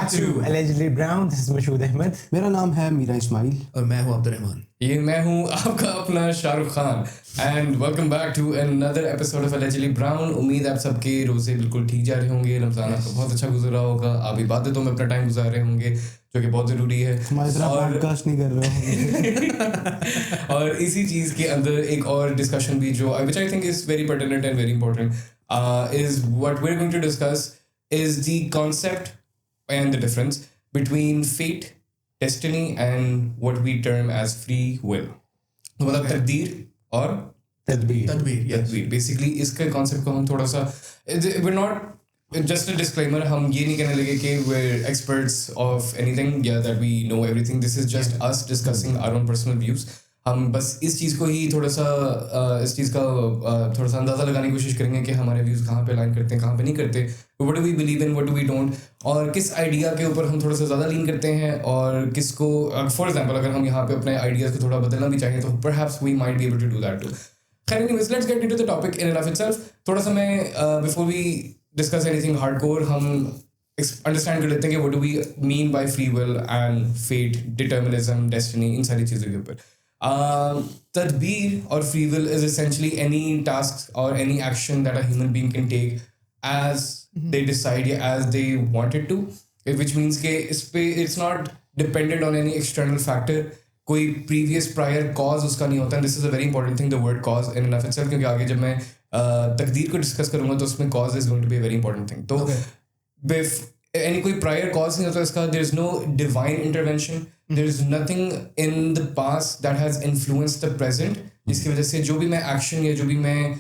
back to Allegedly Brown. This is Mashood Ahmed. میرا نام ہے میرا اسماعیل اور میں ہوں عبد الرحمان. یہ میں ہوں آپ کا اپنا Shah Rukh Khan and welcome back to another episode of Allegedly Brown. امید آپ سب کے روزے بالکل ٹھیک جا رہے ہوں گے, رمضان آپ کا بہت اچھا گزر رہا ہوگا, آپ عبادتوں میں اپنا ٹائم گزار رہے ہوں گے جو کہ بہت ضروری ہے, ہماری طرح پوڈ کاسٹ نہیں کر رہے اور اسی چیز کے اندر ایک اور ڈسکشن بھی جو which I think is very pertinent and very important is what we're going to discuss is the concept and the difference between fate, destiny and what we term as free will. مطلب تقدیر اور تدبیر. Basically اس کے concept کو ہم تھوڑا سا we're not just a disclaimer, ہم یہ نہیں کہنے لگے کہ we're experts of anything, yeah, that we know everything. This is just us discussing our own personal views. ہم بس اس چیز کو ہی تھوڑا سا اس چیز کا تھوڑا سا اندازہ لگانے کی کوشش کریں گے کہ ہمارے ویوز کہاں پہ لائن کرتے ہیں, کہاں پہ نہیں کرتے, what do we believe in, what do we don't, اور کس آئیڈیا کے اوپر ہم تھوڑا سا زیادہ لین کرتے ہیں اور کس کو, فار ایگزامپل اگر ہم یہاں پہ اپنے آئیڈیاز کو تھوڑا بدلنا بھی چاہیں تو perhaps we might be able to do that too. خیر anyways let's get into the topic in and of itself. تھوڑا سا میں before we discuss anything hardcore ہم انڈرسٹینڈ کر لیتے ہیں کہ what do we mean by free will and fate, determinism, destiny, ان ساری چیزوں کے اوپر. تدبیر اور free will is essentially any task or any action that a human being can take as they decide, as they want it to, which means کہ اس پہ it's not dependent on any external factor. کوئی previous prior cause اس کا نہیں ہوتا. And this is a very important thing, the word cause in and of itself, کیونکہ آگے جب میں تقدیر کو ڈسکس کروں گا تو اس میں cause is going to be a very important thing. تو any کوئی prior cause نہیں ہوتا اس کا. there is no divine intervention, there is nothing in the past that has influenced the present, جس کی وجہ سے جو بھی میں ایکشن یا جو بھی میں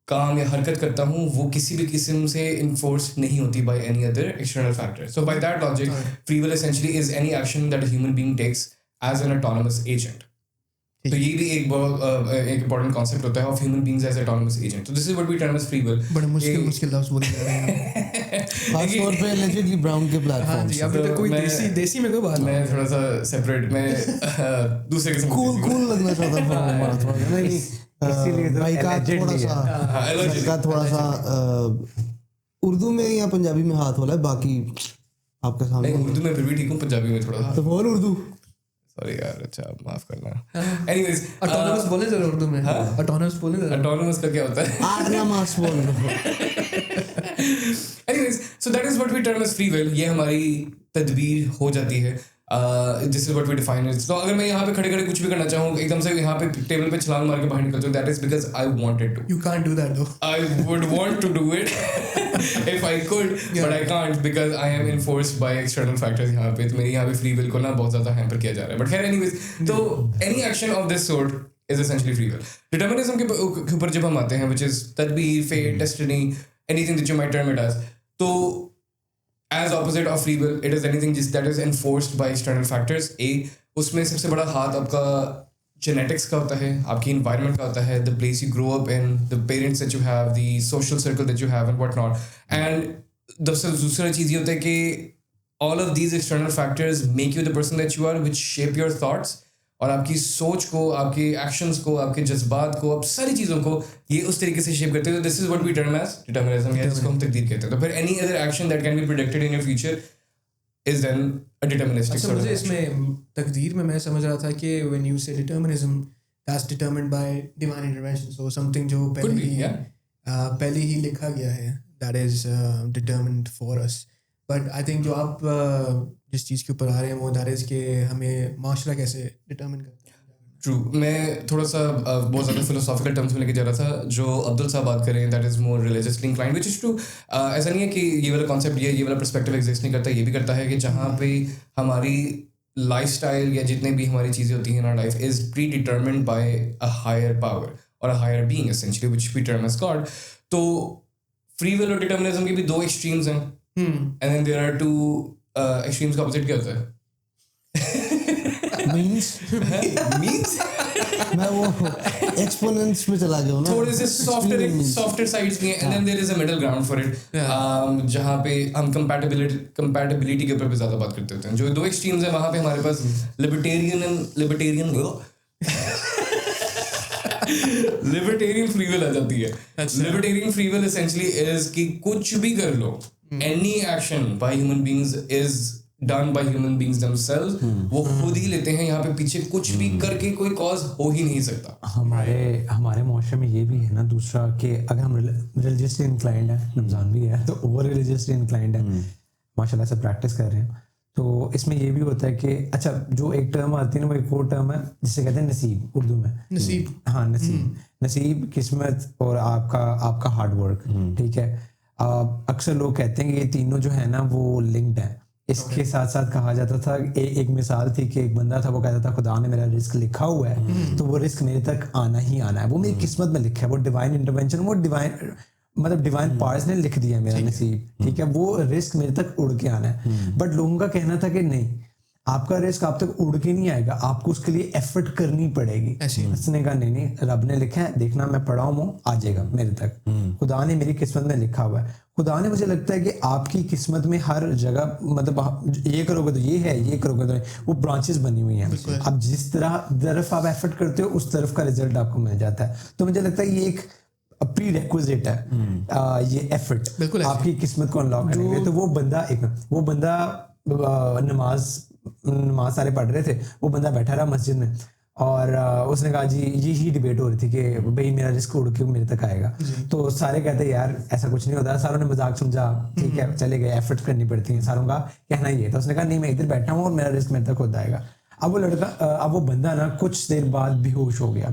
کام یا حرکت کرتا ہوں وہ کسی بھی قسم سے انفورس نہیں ہوتی by any other external factor. So by that logic, free will essentially is any action that a human being takes as an autonomous agent. تو یہ بھی ایک امپورٹنٹ کانسیپٹ ہوتا ہے of human beings as autonomous agent. So this is what we term as free will. بڑے مشکل لفظ بولے جا رہے ہیں خاص طور پہ Allegedly Brown کے پلیٹ فارم. ابھی تک کوئی دیسی میں کوئی بات میں تھوڑا سا سیپریٹ, میں دوسرے قسم کول لگنا چاہتا تھا بھائی کا تھوڑا سا اردو میں یا پنجابی میں ہاتھ ہو رہا ہے, باقی آپ کے سامنے. اردو میں پھر بھی ٹھیک ہوں, پنجابی میں تھوڑا سا تو بول اردو. سوری یار, اچھا معاف کرنا. اینیویز اٹونومس بولے ذرا اردو میں. اٹونومس بولے ذرا. اٹونومس کا کیا ہوتا ہے؟ آٹونومس بول. Anyways, so that is what we term as free will. یہ ہماری تدبیر ہو جاتی ہے. This is what we define it. So اگر میں یہاں پہ کھڑے کھڑے کچھ بھی کرنا چاہوں, ایک دم سے یہاں پہ ٹیبل پہ چھلانگ مار کے باہر نکل جاؤں, that is because I wanted to. You can't do that though. I would want to do it if I could, but I can't because I am enforced by external factors. یہاں پہ تو میری یہاں پہ free will کو نا بہت زیادہ ہیمپر کیا جا رہا ہے. But خیر anyways, تو any action of this sort is essentially free will. Determinism کے اوپر جب ہم آتے ہیں, which is تدبیر, fate, destiny, anything that you might term it as, تو as opposite of free will, it is anything that is enforced by external factors. اس میں سب سے بڑا ہاتھ آپ کا جینیٹکس کا ہوتا ہے, آپ کی انوائرمنٹ کا ہوتا ہے, the place you grow up in, the parents that you have, the social circle that you have and what not. And دوسرا چیز یہ ہوتا ہے کہ all of these external factors make you the person that you are, which shape your thoughts, اور آپ کی سوچ کو, آپ کے ایکشنس کو, آپ کے جذبات کو, آپ ساری چیزوں کو یہ اس طریقے سے شیپ کرتے ہیں. This is what we term as determinism, یا جس کو ہم تقدیر کہتے ہیں. تو پھر any other action that can be predicted in your future is then a deterministic sort. مجھے اس میں تقدیر میں سمجھ رہا تھا کہ when you say determinism, that's determined by divine intervention. So something جو پہلے ہی لکھا گیا ہے, that is determined for us. But I think جو آپ جس چیز کے اوپر آ رہے ہیں وہ دیٹ از کہ ہمیں معاشرہ کیسے ڈٹرمن کرتا ہے. ٹرو. میں تھوڑا سا بہت زیادہ فلوسافیکل ٹرمس میں لے کے جا رہا تھا. جو عبدل صاحب بات کریں that is more religiously inclined, which is true. ایسا نہیں ہے کہ یہ والا کانسیپٹ, یہ والا پرسپیکٹیو ایگزسٹ نہیں کرتا. یہ بھی کرتا ہے کہ جہاں پہ ہماری لائف اسٹائل یا جتنے بھی ہماری چیزیں ہوتی ہیں in our life is predetermined by a higher power اور a higher being essentially, which we term as God. تو فری ول اور ڈٹرمنزم کے بھی دو ایکسٹریمز ہیں. And then there are two extremes کا opposite کیا ہوتا ہے؟ means میں وہ exponents میں چلا گیا ہوں نا, تھوڑے سے softer sides بھی ہیں. And then there is a middle ground for it, جہاں پہ ہم compatibility کے اوپر بھی زیادہ بات کرتے ہوتے ہیں. جو دو ایکسٹریمز ہیں وہاں پہ ہمارے پاس libertarian free will آ جاتی ہے. Libertarian free will essentially is کہ کچھ بھی کر لو, any action by human beings is done by human beings themselves, وہ خود ہی لیتے ہیں. یہاں پہ پیچھے کچھ بھی کر کے کوئی کاز ہو ہی نہیں سکتا. ہمارے معاشرے میں یہ بھی ہے نا دوسرا کہ اگر ہم ریلیجیسلی انکلائنڈ ہیں, رمضان بھی ہے تو اوور ریلیجیسلی انکلائنڈ ہے, ماشاء اللہ سے پریکٹس کر رہے ہیں, تو اس میں یہ بھی ہوتا ہے کہ اچھا جو ایک ٹرم آتی ہے نا وہ ایک اور ٹرم ہے جسے کہتے ہیں نصیب اردو میں. نصیب, ہاں نصیب قسمت اور آپ کا ہارڈ ورک. ٹھیک ہے, اکثر لوگ کہتے ہیں کہ یہ تینوں جو ہے نا وہ لنکڈ ہیں. اس کے ساتھ ساتھ کہا جاتا تھا, ایک مثال تھی کہ ایک بندہ تھا, وہ کہتا تھا خدا نے میرا رزق لکھا ہوا ہے تو وہ رزق میرے تک آنا ہی آنا ہے, وہ میری قسمت میں لکھا ہے, وہ ڈیوائن انٹرونشن, وہ ڈیوائن پارٹس نے لکھ دیا میرا نصیب. ٹھیک ہے, وہ رزق میرے تک اڑ کے آنا ہے. بٹ لوگوں کا کہنا تھا کہ نہیں, آپ کا رزق آپ تک اڑ کے نہیں آئے گا, آپ کو اس کے لیے ایفرٹ کرنی پڑے گی. اس نے کہا نہیں, رب نے لکھا ہے, دیکھنا میں پڑھا ہوں آ جائے گا میرے تک, خدا نے میری قسمت میں لکھا ہوا ہے. خدا نے, مجھے لگتا ہے کہ آپ کی قسمت میں ہر جگہ مطلب یہ کرو گے تو یہ ہے, یہ کرو گے تو وہ برانچز بنی ہوئی ہیں. اب جس طرف آپ ایفرٹ کرتے ہو اس طرف کا رزلٹ آپ کو مل جاتا ہے. تو مجھے لگتا ہے یہ ایک پری ریکوزٹ ہے یہ ایفرٹ آپ کی قسمت کو انلاک کریں گے. تو وہ بندہ نماز سارے پڑھ رہے تھے, وہ بندہ بیٹھا رہا مسجد میں اور اس نے کہا جی یہی ڈیبیٹ ہو رہی تھی کہ بھائی میرا رزق اڑ کے میرے تک آئے گا. تو سارے کہتے یار ایسا کچھ نہیں ہوتا, ساروں نے مذاق سمجھا, ٹھیک ہے چلے گئے, ایفرٹ کرنی پڑتی ہیں, ساروں کا کہنا یہ تھا. اس نے کہا نہیں میں ادھر بیٹھا ہوں اور میرا رزق میرے تک خود آئے گا. اب وہ بندہ نا کچھ دیر بعد بے ہوش ہو گیا.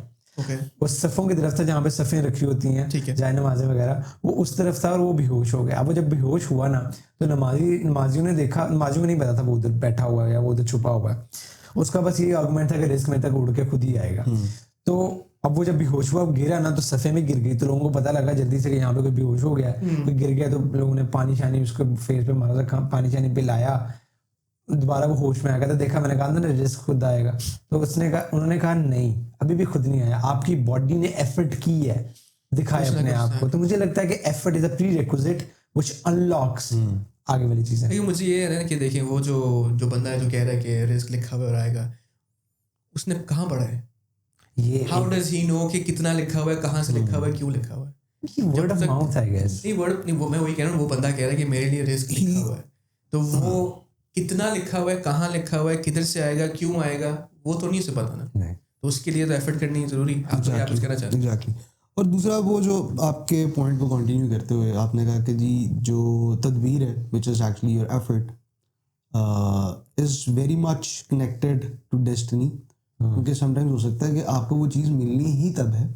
وہ صفوں کی طرف تھا جہاں پہ صفیں رکھی ہوتی ہیں جائے نمازیں وغیرہ, وہ اس طرف تھا اور وہ بے ہوش ہو گیا. اب وہ جب بے ہوش ہوا نا تو نمازیوں نے دیکھا, نمازیوں کو نہیں پتا تھا وہ ادھر بیٹھا ہوا ہے یا وہ ادھر چھپا ہوا ہے. اس کا بس یہ آرگومنٹ تھا کہ رزق میرے تک اڑ کے خود ہی آئے گا. تو اب وہ جب بے ہوش ہوا گرا نا تو صفے میں گر گئی, تو لوگوں کو پتا لگا جلدی سے کہ یہاں پہ کوئی بے ہوش ہو گیا, کوئی گر گیا. تو لوگوں نے پانی شانی اس کے فیس پہ مارا رکھا, پانی شانی پلایا, دوبارہ وہ ہوش میں آ گیا. تو دیکھا, میں نے کہا تھا نا رزق خود آئے گا. تو انہوں نے کہا نہیں ابھی بھی خود نہیں آیا, آپ کی باڈی نے ایفرٹ کی ہے, دکھایا اپنے آپ کو. تو مجھے لگتا ہے کہ effort is a prerequisite which unlocks آگے والی چیزیں. لیکن مجھے یہ ہے نا کہ دیکھیں وہ جو بندہ ہے جو کہہ رہا ہے کہ رزق لکھا ہوا آئے گا, اس نے کہاں پڑھا ہے؟ یہ ہاؤ ڈز ہی نو کہ کتنا لکھا ہوا ہے, کہاں سے لکھا ہوا ہے, کیوں لکھا ہوا ہے؟ Word of mouth I guess. نہیں ورڈ نہیں, وہ میں وہی کہہ رہا ہوں, وہ بندہ کہہ رہا ہے کہ میرے لیے رزق لکھا ہوا ہے, تو وہ کتنا لکھا ہوا ہے, کہاں لکھا ہوا ہے, کدھر سے آئے گا, کیوں آئے گا, وہ تو نہیں اسے پتا نا. تو اس کے لیے تو ایفرٹ کرنی ضروری. آپ کچھ کہنا چاہتے ہیں؟ اور دوسرا وہ جو آپ کے پوائنٹ کو کنٹینیو کرتے ہوئے آپ نے کہا کہ جی جو تدبیر ہے which is actually your effort is very much connected to destiny. کیونکہ سم ٹائمز ہو سکتا ہے کہ آپ کو وہ چیز ملنی ہی تب ہے,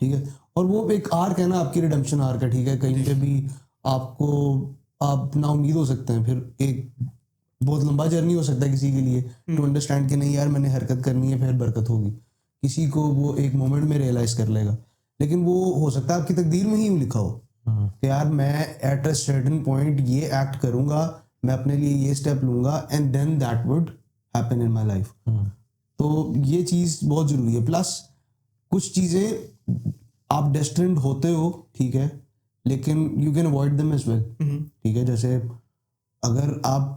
ٹھیک ہے, اور وہ ایک آرک ہے نا آپ کی ریڈمپشن آرک ہے, ٹھیک ہے. کہیں پہ بھی آپ نا امید ہو سکتے ہیں, پھر ایک بہت لمبا جرنی ہو سکتا ہے کسی کے لیے ٹو انڈرسٹینڈ کہ نہیں یار میں نے حرکت کرنی ہے پھر برکت ہوگی. کسی کو وہ ایک مومنٹ میں ریئلائز کر لے گا, لیکن وہ ہو سکتا ہے آپ کی تقدیر میں ہی لکھا ہو کہ یار میں ایٹ اے سرٹن پوائنٹ یہ ایکٹ کروں گا, میں اپنے لیے یہ اسٹیپ لوں گا, and then that would happen in my life. تو یہ چیز بہت ضروری ہے. پلس کچھ چیزیں آپ ڈیسٹنڈ ہوتے ہو, ٹھیک ہے, لیکن you can avoid them as well, ٹھیک ہے. جیسے اگر آپ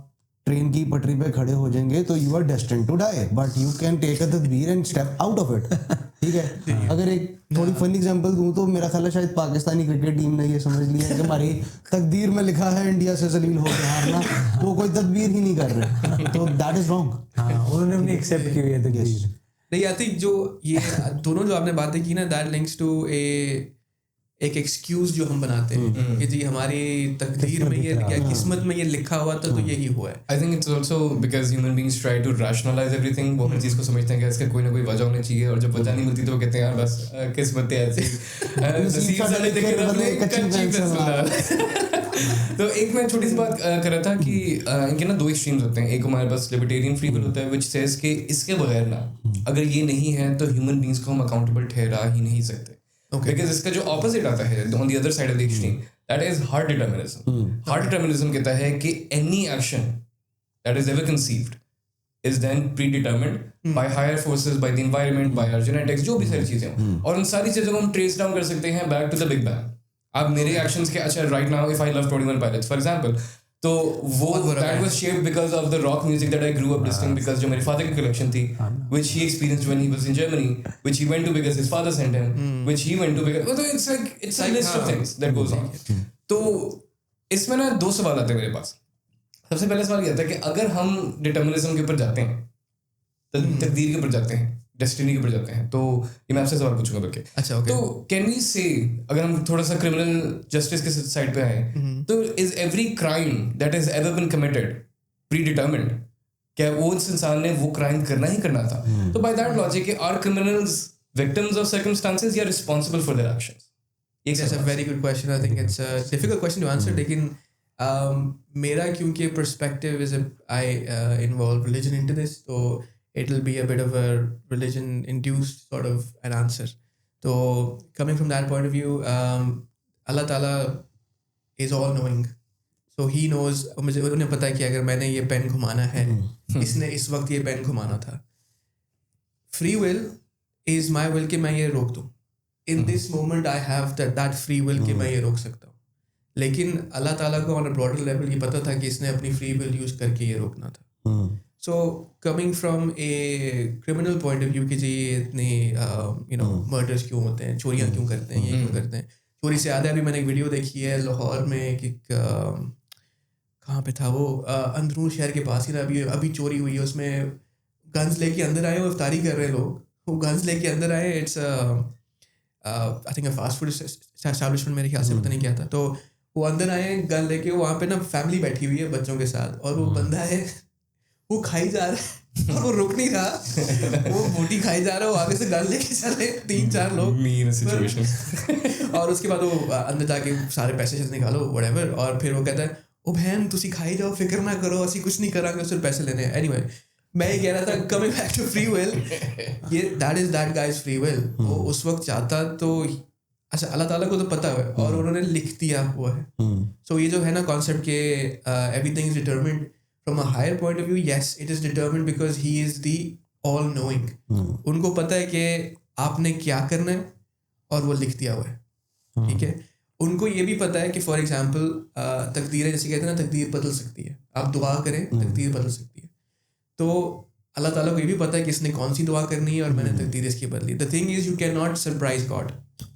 ٹرین کی پٹری پہ کھڑے ہو جائیں گے تو you are destined to die, but you can take a تدبیر and step out of it, ٹھیک ہے. اگر ایک تھوڑی فنی ایگزامپل دوں تو میرا خیال ہے شاید پاکستانی کرکٹ ٹیم نے یہ سمجھ لیا ہے کہ ہماری تقدیر میں لکھا ہے انڈیا سے ذلیل ہو کے ہارنا, وہ کوئی تدبیر ہی نہیں کر رہے, تو دیٹ از رانگ. انہوں نے اپنی ایکسیپٹ کی ہوئی ہے تقدیر. نہیں آتی جو یہ دونوں جو آپ نے باتیں کی نا, دیٹ لنکس ٹو ایک ایکسکیوز جو ہم بناتے ہیں کہ جی ہماری تقدیر میں یہ یا قسمت میں یہ لکھا ہوا تھا تو یہی ہوا ہے. I think it's also because human beings try to rationalize everything. وہ ہر چیز کو سمجھتے ہیں کہ اس کا کوئی نہ کوئی وجہ ہونی چاہیے, اور جب وجہ نہیں ملتی تو وہ کہتے ہیں یار بس قسمت ایسی. تو ایک میں چھوٹی سی بات کر رہا تھا کہ ان کے نا دو ایکسٹریمز ہوتے ہیں. ایک ہمارے پاس لبرٹیرین فری ول ہوتا ہے which says کہ اس کے بغیر نا اگر یہ نہیں ہے تو ہیومن بینگس کو ہم اکاؤنٹیبل ٹھہرا ہی نہیں سکتے. Because اس کا جو اپوزٹ آتا ہے on the other side of the extreme, that is hard determinism. Hard determinism کہتا ہے کہ any action that is ever conceived is then predetermined by higher forces, by the environment, by our genetics, جو بھی ساری چیزیں ہوں, اور ان ساری چیزوں کو ہم ٹریس ڈاؤن کر سکتے ہیں back to the big bang. اب میرے ایکشنز کے اچھا right now if I love 21 Pilots for example, تو وہ that was shaped because of the rock music that I grew up listening, because جو میرے father کی collection تھی which he experienced when he was in Germany, which he went to because his father sent him, which he went to because it's a list of things that goes on. تو اس میں نا دو سوال آتے ہیں میرے پاس. سب سے پہلا سوال یہ آتا ہے کہ اگر ہم ڈٹرمنزم کے اوپر جاتے ہیں, تقدیر کے اوپر جاتے ہیں, ڈیسٹنی کے اوپر جاتے ہیں, تو یہ میں آپ سے سوال پوچھوں گا بلکہ, اچھا تو کین وی سے, اگر ہم تھوڑا سا کرمنل جسٹس کے سائڈ پہ آئیں, تو is every crime that has ever been committed predetermined, کیا وہ اس انسان نے وہ کرائم کرنا ہی کرنا تھا؟ تو by that logic are criminals victims of circumstances یا responsible for their actions? That's a very good question. I think it's a difficult question to answer. لیکن میرا کیونکہ perspective is I involve religion into this, so it will be a bit of a religion induced sort of an answer. So coming from that point of view, Allah Ta'ala is all knowing. So he knows, مجھے انہیں پتا ہے کہ اگر میں نے یہ pain گھمانا ہے, اس نے اس وقت یہ پین گھمانا تھا. Free will is my will کہ میں یہ روک دوں. In this moment I have that free will کہ میں یہ روک سکتا ہوں. لیکن اللہ تعالیٰ کو on a broader level یہ پتا تھا کہ اس نے اپنی free will یوز کر کے یہ روکنا تھا. So coming from a criminal point of view کہ جی اتنے murders کیوں ہوتے ہیں, چوریاں کیوں کرتے ہیں, یہ کیوں کرتے ہیں. چوری سے یاد ہے ابھی میں نے ایک ویڈیو دیکھی ہے لاہور میں, ایک کہاں پہ تھا وہ, اندرون شہر کے پاس ہی نا, ابھی چوری ہوئی ہے. اس میں گنز لے کے اندر آئے, وہ افطاری کر رہے ہیں لوگ, وہ گنز لے کے اندر آئے. It's I think a fast food establishment, میرے خیال سے پتہ نہیں کیا تھا. تو وہ اندر آئے گن لے کے, وہاں پہ نا فیملی بیٹھی ہوئی ہے بچوں کے ساتھ, اور وہ بندہ ہے وہ کھائی جا رہا ہے, اور وہ رک نہیں رہا, وہ بوٹی کھائی جا رہا ہے, وہ آگے سے گن لے کے چلے 3-4 لوگ, اور اس کے بعد وہ اندر جا کے سارے پیسے نکالو وٹ ایور, اور پھر وہ کہتا ہے او بہن تسی کھائی جاؤ, فکر نہ کرو, اسی کچھ نہیں کرا گے, صرف پیسے لینے ہیں. اینی وے میں یہ کہہ رہا تھا coming back to free will, یہ that is that guys free will. وہ اس وقت چاہتا تو اچھا اللہ تعالیٰ کو تو پتہ ہے, اور انہوں نے لکھ دیا ہوا ہے. سو یہ جو ہے نا کانسیپٹ کہ everything is determined from a higher point of view, yes it is determined because he is the all knowing. ان کو پتہ ہے کہ آپ نے کیا کرنا ہے, اور وہ لکھ دیا ہوا ہے. ٹھیک ہے, ان کو یہ بھی پتہ ہے کہ فار ایگزامپل تقدیر, جیسے کہتے ہیں نا تقدیر بدل سکتی ہے, آپ دعا کریں تقدیر بدل سکتی ہے. تو اللہ تعالیٰ کو یہ بھی پتہ ہے کہ اس نے کون سی دعا کرنی ہے, اور میں نے تقدیر اس کی بدلی. The thing is you can not surprise God.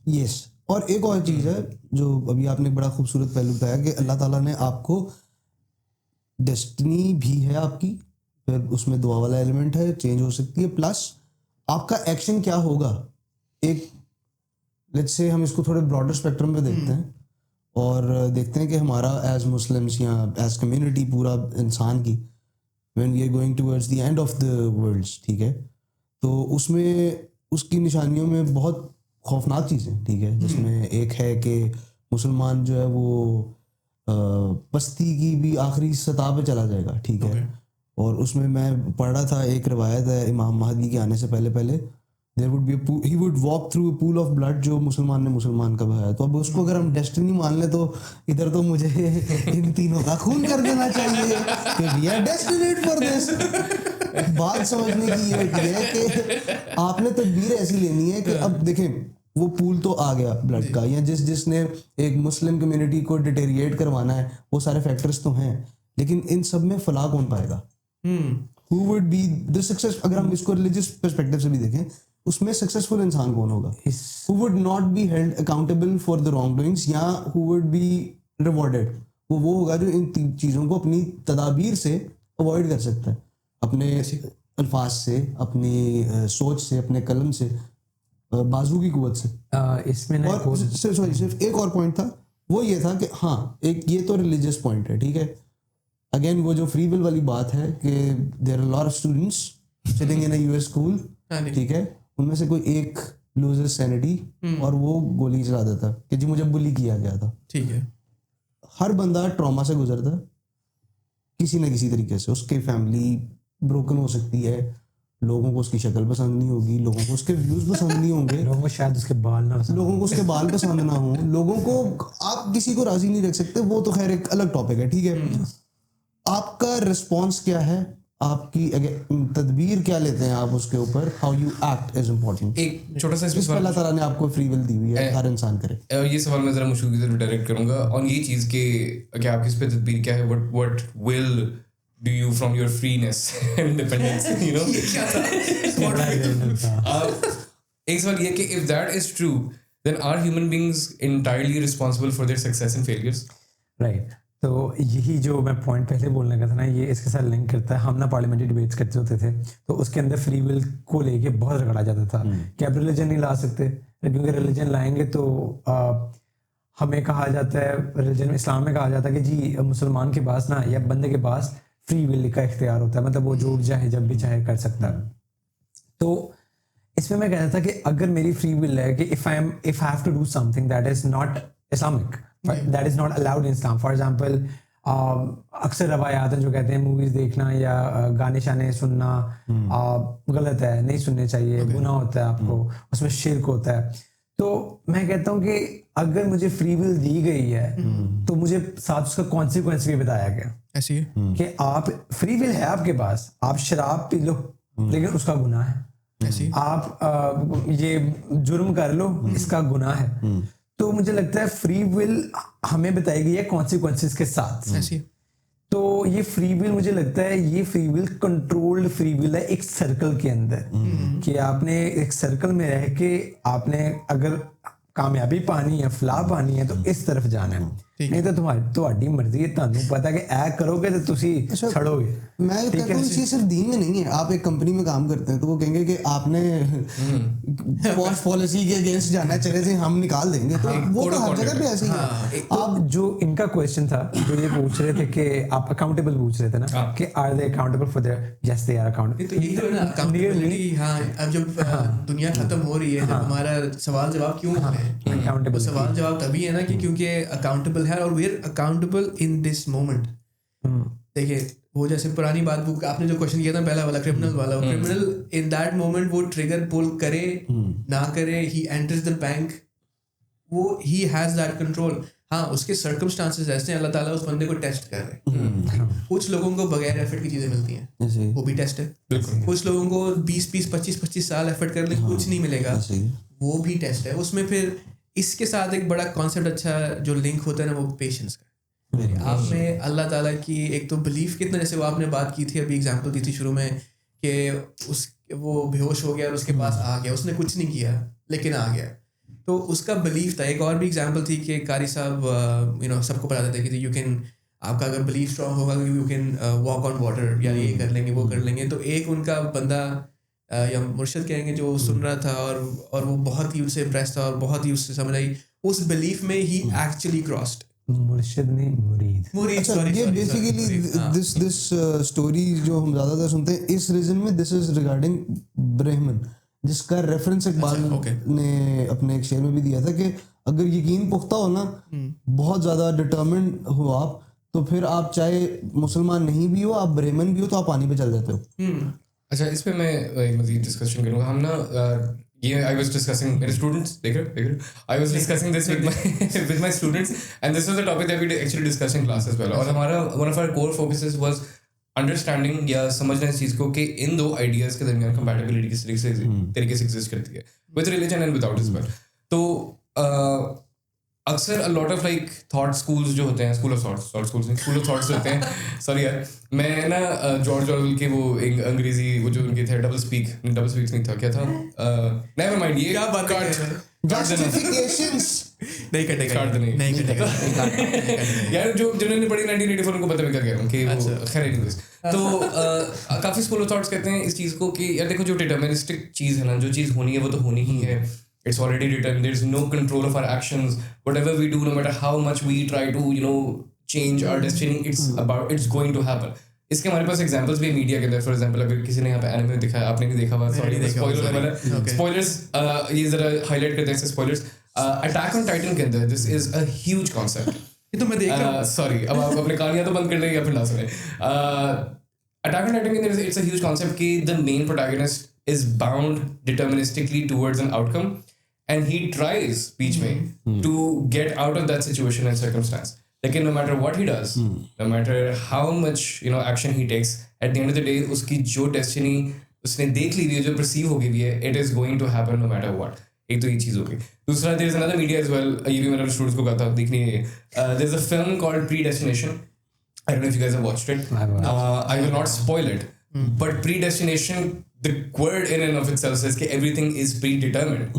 Yes, اور ایک اور چیز ہے جو ابھی آپ نے بڑا خوبصورت پہلو بتایا کہ اللہ تعالیٰ نے آپ کو ڈیسٹنی بھی ہے آپ کی, پھر اس میں دعا والا ایلیمنٹ ہے, چینج ہو سکتی ہے, پلس آپ کا ایکشن کیا ہوگا. ایک لیٹس سے ہم اس کو تھوڑے براڈر اسپیکٹرم پہ دیکھتے ہیں, اور دیکھتے ہیں کہ ہمارا ایز مسلمس یا ایز کمیونٹی پورا انسان کی when we are going towards the end of the worlds, ٹھیک ہے, تو اس میں اس کی نشانیوں میں بہت خوفناک چیزیں, ٹھیک ہے, جس میں ایک ہے کہ مسلمان جو ہے وہ پستی کی بھی آخری سطح پہ چلا جائے گا. ٹھیک ہے, اور اس میں پڑھ رہا تھا ایک روایت ہے امام مہدی کے آنے سے پہلے there would be he would walk through a pool of blood جو مسلمان نے مسلمان کا بہایا. تو اب اس کو اگر ہم ڈیسٹنی مان لیں تو ادھر تو مجھے ان تینوں کا خون کر دینا چاہیے کہ we are destined for this. بات سمجھنے کی یہ ہے کہ آپ نے تدبیر ایسی لینی ہے کہ اب دیکھیں وہ پول تو آ گیا بلڈ کا, یا جس نے ایک مسلم کمیونٹی کو ڈیٹیریٹ کروانا ہے, وہ سارے فیکٹرز تو ہیں, لیکن ان سب میں فلاح کون پائے گا؟ who would be the success. اگر ہم اس کو ریلیجیس پرسپیکٹیو سے بھی دیکھیں, اس میں سکسیزفل انسان کون ہوگا؟ who would not be held accountable for the wrongdoings, یا who would be rewarded. وہ ہوگا جو ان چیزوں کو اپنی تدابیر سے اوائڈ کر سکتا ہے, اپنے الفاظ سے, اپنی سوچ سے, اپنے قلم سے, بازو کی قوت سے. اس میں اور صرف ایک اور پوائنٹ تھا, وہ یہ تھا کہ ہاں ایک یہ تو ریلیجیس پوائنٹ ہے, ٹھیک ہے. اگین وہ جو فری ول والی بات ہے کہ there are lot of students sitting in a US school, ٹھیک ہے, ان میں سے کوئی ایک لوزر سینٹی, اور وہ گولی چلا دیتا کہ جی مجھے بلی کیا گیا تھا. ٹھیک ہے, ہر بندہ ٹراما سے گزرتا ہے کسی نہ کسی طریقے سے. اس کی فیملی بروکن ہو سکتی ہے, لوگوں کو اس کی شکل پسند نہیں ہوگی, لوگوں کو اس کے ویوز پسند نہیں ہوں گے, لوگوں کو شاید اس کے بال نہ پسند, لوگوں کو اس کے بال پسند نہ ہوں, لوگوں کو آپ کسی کو راضی نہیں رکھ سکتے. وہ تو خیر ایک الگ ٹاپک ہے, ٹھیک ہے. آپ کا رسپانس کیا ہے, آپ کی تدبیر کیا لیتے ہیں آپ اس کے اوپر, how you act is important. ایک چھوٹا سا اس میں اللہ تعالیٰ نے آپ کو فری ول دی ہوئی ہے, ہر انسان کرے. یہ سوال میں ذرا مشکل سے ڈائریکٹ کروں گا آن یہ چیز کہ آپ کس پہ تدبیر کیا ہے, what will do you from your freeness and independence, you know. ایک سوال یہ کہ if that is true then are human beings entirely responsible for their success and failures? Right. تو یہی جو میں پوائنٹ پہلے بولنے کا تھا نا, یہ اس کے ساتھ لنک کرتا ہے. ہم نا پارلیمنٹری ڈبیٹس کرتے ہوتے تھے تو اس کے اندر فری ول کو لے کے بہت رگڑا جاتا تھا کہ آپ ریلیجن نہیں لا سکتے, کیونکہ ریلیجن لائیں گے تو ہمیں کہا جاتا ہے, ریلیجن اسلام میں کہا جاتا ہے کہ جی مسلمان کے پاس نا یا بندے کے پاس فری ول کا اختیار ہوتا ہے, مطلب وہ جو چاہے جب بھی چاہے کر سکتا ہے. تو اس میں کہتا تھا کہ اگر میری فری ول ہے کہ if I have to do something that is not Islamic, that is not allowed in Islam, for example اکثر روایات ہیں جو کہتے ہیں موویز دیکھنا یا گانے شانے سننا غلط ہے, نہیں سننے چاہیے, گناہ ہوتا ہے, آپ کو اس میں شرک ہوتا ہے. تو میں کہتا ہوں کہ اگر مجھے فری ول دی گئی ہے تو مجھے ساتھ اس کا کانسیکوینس بھی بتایا گیا ایسی ہے کہ آپ فری ول ہے آپ کے پاس, آپ شراب پی لو لیکن اس کا گناہ ہے, آپ یہ جرم کر لو اس کا گناہ ہے. تو مجھے لگتا ہے فری ول ہمیں بتائی گئی ہے کانسیکوینسز کے ساتھ. تو یہ فری ول مجھے لگتا ہے یہ free will controlled free will ہے ایک سرکل کے اندر, کہ آپ نے ایک سرکل میں رہ کے آپ نے اگر کامیابی پانی ہے, فلاح پانی ہے تو اس طرف جانا ہے, نہیں تو تمہاری مرضی ہے, تمہیں پتا کہ اے کرو گے تو تسی چھڑو گے. میں کہتا ہوں یہ صرف دین میں نہیں ہے, آپ ایک کمپنی میں کام کرتے ہیں تو وہ کہیں گے کہ آپ نے پوش پالیسی کے اگینسٹ جانا ہے, چلے سے ہم نکال دیں گے, تو وہ تو ہر جگہ پہ ایسے ہی ہے. آپ جو ان کا کوشچن تھا جو یہ پوچھ رہے تھے کہ آپ اکاؤنٹیبل پوچھ رہے تھے نا کہ are they accountable for their, yes they are accountable. تو یہی تو ہے نا اکاؤنٹیبلٹی. ہاں اب جب دنیا ختم ہو رہی ہے, جب ہمارا سوال جواب کیوں ہو رہے ہیں, سوال جواب تبھی ہے نا کہ کیونکہ اکاؤنٹیبل ہے, اور we are accountable in this moment. دیکھیے وہ جیسے پرانی بات آپ نے جو کوشچن کیا تھا پہلا والا, کرمنل والا, کرمنل ان دیٹ مومنٹ وہ ٹریگر پل کرے نہ کرے, ہی انٹرز دا بینک, وہ ہی ہیز دیٹ کنٹرول. ہاں اس کے سرکمسٹانسز ایسے ہیں, اللہ تعالیٰ اس بندے کو ٹیسٹ کر رہے ہیں. کچھ لوگوں کو بغیر ایفرٹ کی چیزیں ملتی ہیں, وہ بھی ٹیسٹ ہے. کچھ لوگوں کو 20-25 سال ایفرٹ کر لیں کچھ نہیں ملے گا, وہ بھی ٹیسٹ ہے. اس میں پھر اس کے ساتھ ایک بڑا کانسیپٹ اچھا جو لنک ہوتا ہے نا وہ پیشنس کا. آپ نے اللہ تعالیٰ کی ایک تو بلیف کتنا, جیسے وہ آپ نے بات کی تھی ابھی ایگزامپل دی تھی شروع میں کہ وہ بے ہوش ہو گیا اور اس کے پاس آ گیا, اس نے کچھ نہیں کیا لیکن آ گیا, تو اس کا بلیف تھا. ایک اور بھی ایگزامپل تھی کہ قاری صاحب سب کو بتاتے تھے کہ یو کین, آپ کا اگر بلیف اسٹرانگ ہوگا you can walk on water, یا یہ کر لیں گے وہ کر لیں گے. تو ایک ان کا بندہ یا مرشد کہیں گے جو سن رہا تھا اور وہ بہت ہی اس سے امپریس تھا اور بہت ہی اس سے سمجھ آئی, اس بلیف میں ہی ایکچولی کراسڈ. مرشد نہیں مرید. یہ بیسیکلی دس اسٹوری جو ہم زیادہ تر سنتے ہیں اس ریزن میں, دس از ریگارڈنگ برہمن, جس کا ریفرنس اقبال نے اپنے ایک شعر میں بھی دیا تھا کہ اگر یقین پختہ ہو نا, بہت زیادہ ڈٹرمنڈ ہو آپ, تو پھر آپ چاہے مسلمان نہیں بھی ہو, آپ برہمن بھی ہو, تو آپ پانی پہ چل جاتے ہو. اچھا اس پہ میں مزید ڈسکشن کروں گا. ہم نا یہ I was discussing میرے students دیکھ رہے I was discussing this with my students, and this was a topic that we actually discussed in class as well. اور ہمارا one of our core focuses was understanding یا سمجھنا اس چیز کو کہ ان دو آئیڈیاز کے درمیان کمپیٹیبلٹی کس طریقے سے ایگزسٹ کرتی ہے with religion and without as well. تو اکثر lot of like thought schools جو ہوتے ہیں, اسکول آف تھاٹس ہوتے ہیں, سوری یار میں نا جارج آرویل کے وہ انگریزی وہ جو ان کے تھے ڈبل سپیک نہیں تھا, کیا تھا, نیور مائنڈ, یہ کیا بات کر نہیں کٹے گا یار جو جنہوں نے پڑھی 1984 ان کو پتہ بھی کر گیا کہ خیر نہیں. تو کافی اسکول آف تھاٹس کہتے ہیں اس چیز کو کہ یار دیکھو جو ڈٹرمنسٹک چیز ہے نا, جو چیز ہونی ہے وہ تو ہونی ہی ہے. It's already written. There's no control of our actions. Whatever we do, no matter how much we try to, change our destiny, it's going to happen. اس کے ہمارے پاس ایگزامپلس بھی میڈیا کے اندر. فار ایگزامپل اگر کسی نے یہاں پہ اینیمے دکھا ہے, آپ نے نہیں دیکھا ہوا, سوری اسپوائلرس, یہ ذرا ہائی لائٹ کرتے ہیں اسپوائلرس. اٹیک آن ٹائٹن کے اندر دس از اے ہیوج کانسیپٹ. یہ تو میں دیکھ رہا ہوں, سوری اب آپ اپنے کہانیاں تو بند کر لیں یا پھر نہ سنیں. اٹیک آن ٹائٹن کے اندر اٹس اے ہیوج کانسیپٹ کہ the main protagonist is bound deterministically towards an outcome, and he tries بیچ میں to get out of that situation and circumstance. لیکن no matter what he does, no matter how much action he takes, at the end of the day اس کی جو destiny اس نے دیکھ لی ہوئی ہے, جو پرسیو ہو گئی ہوئی ہے, it is going to happen no matter what. ایک تو یہ چیز ہوگی. دوسرا there is another media as well, یہ بھی میں نے اسٹوڈنٹس کو کہا تھا دیکھنی ہے. there is a film called Predestination. I don't know if you guys have watched it. I will not spoil it. But predestination, the word in and of itself says that everything is predetermined.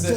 So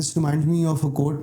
this reminds me of a quote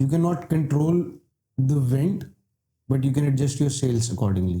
you cannot control the wind, but you can adjust your sails accordingly.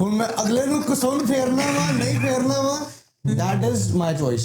ਹੁਣ ਮੈਂ ਅਗਲੇ ਨੂੰ ਕਸੂਨ ਫੇਰਨਾ ਵਾ ਨਹੀਂ ਫੇਰਨਾ ਵਾ, that is my choice.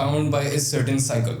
bound by a certain cycle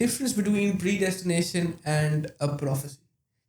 difference between predestination and a prophecy,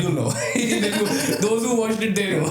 You know, those who watched it, they know.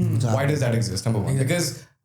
Why does that exist? Number one, because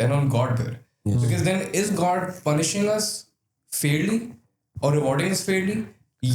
then on God there. Because then is God punishing us fairly or rewarding us fairly?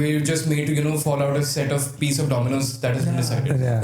we're just made to fall out a set of piece of dominoes that has been decided.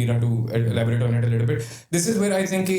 Meera to elaborate on it a little bit. This is where I think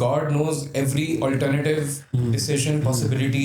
God knows every alternative decision, possibility,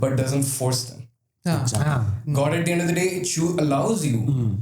but doesn't force them. God at the end of the day allows you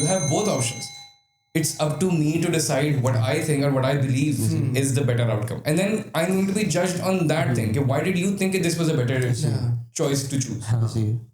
You have both options. It's up to me to decide what I think or what I believe is the better outcome, and then I'm going to be judged on that thing. Why did you think this was a better choice to choose?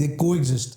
they coexist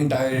entire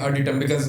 are determined because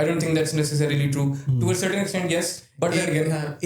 I don't think that's necessarily true. To a certain extent, yes, but then again,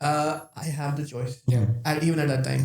I have the choice. And even at that time.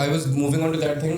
I was moving on to that thing.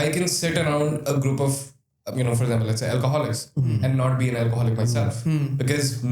I can sit around a group of for example let's say alcoholics and not be an alcoholic myself because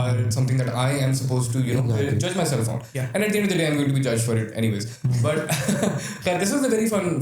are something that I am supposed to judge myself on. And at the end of the day I'm going to be judged for it anyways. But this was a very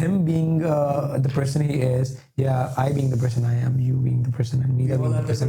him being the person he is, yeah, I being the person I am, you being the person and Meera being the person.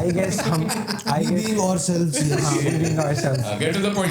I guess being ourselves, being ourselves. Get to the point.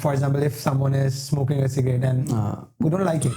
for example if someone is smoking a cigarette and we don't like it,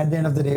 at the end of the day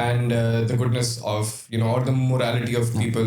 and the goodness of or the morality of people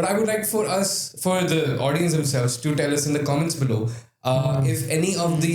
But I would like for the audience themselves to tell us in the comments below if any of the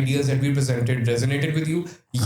ideas that we presented resonated with you,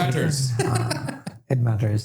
Matters. It matters.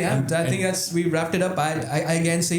yeah I think that's we wrapped it up. I again say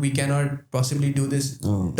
we cannot possibly do this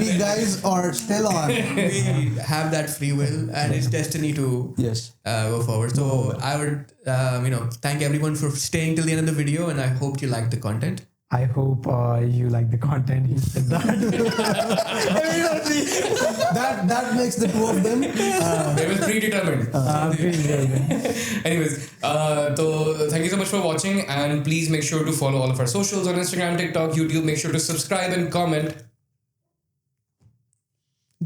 We guys are still on. We have that free will and it's destiny to go forward. So I would thank everyone for staying till the end of the video, and I hope you liked the content. I hope you like the content. He said that makes the two of them. They were predetermined. Anyways, so thank you so much for watching, and please make sure to follow all of our socials on Instagram, TikTok, YouTube. Make sure to subscribe and comment.